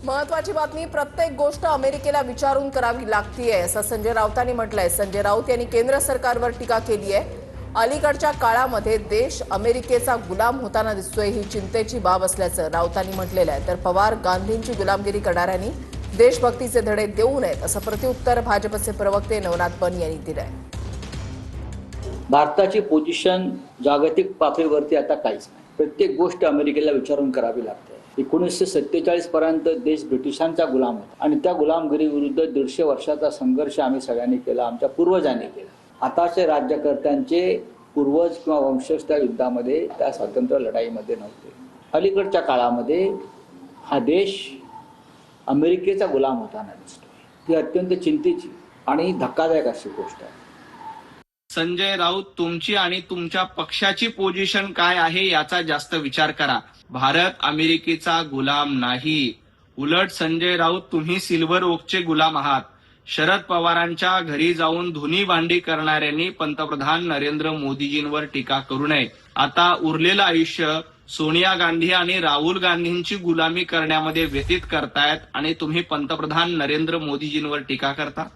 महत्वाची बातमी, प्रत्येक गोष्ट अमेरिकेला विचारून करावी लागतीये असं संजय राऊतांनी म्हटलंय। संजय राऊत यांनी केंद्र सरकारवर टीका केली आहे। अलीकडच्या काळामध्ये देश अमेरिकेचा गुलाम होताना दिसतोय, ही चिंतेची बाब असल्याचं राऊतांनी म्हटलेलं आहे। तर पवार गांधींची गुलामगिरी करणाऱ्यांनी देशभक्तीचे धडे देऊ नयेत असं प्रत्युत्तर भाजपचे प्रवक्ते नवनाथ बन यांनी दिलंय। भारताची पोझिशन जागतिक पातळीवरती आता काहीच नाही। प्रत्येक गोष्ट अमेरिकेला विचारून करावी लागते। 1947 पर्यंत देश ब्रिटिशांचा गुलाम होता आणि त्या गुलामगिरी विरुद्ध 150 वर्षाचा संघर्ष आम्ही सगळ्यांनी केला, आमच्या पूर्वजांनी केला। आताचे राज्यकर्त्यांचे पूर्वज किंवा वंशज त्या युद्धामध्ये, त्या स्वातंत्र्य लढाईमध्ये नव्हते। अलीकडच्या काळामध्ये हा देश अमेरिकेचा गुलाम होताना दिसतोय। ही अत्यंत चिंतेची आणि धक्कादायक अशी गोष्ट आहे। संजय राऊत, तुमची आणि तुमच्या पक्षाची पोझिशन काय आहे याचा जास्त विचार करा। भारत अमेरिकेचा गुलाम नाही। उलट संजय राऊत, तुम्ही सिल्व्हर ओकचे गुलाम आहात। शरद पवारांच्या घरी जाऊन धुनी भांडी करणाऱ्यांनी पंतप्रधान नरेंद्र मोदीजींवर टीका करू नये। आता उरलेलं आयुष्य सोनिया गांधी आणि राहुल गांधींची गुलामी करण्यामध्ये व्यतीत करतायत आणि तुम्ही पंतप्रधान नरेंद्र मोदीजींवर टीका करता।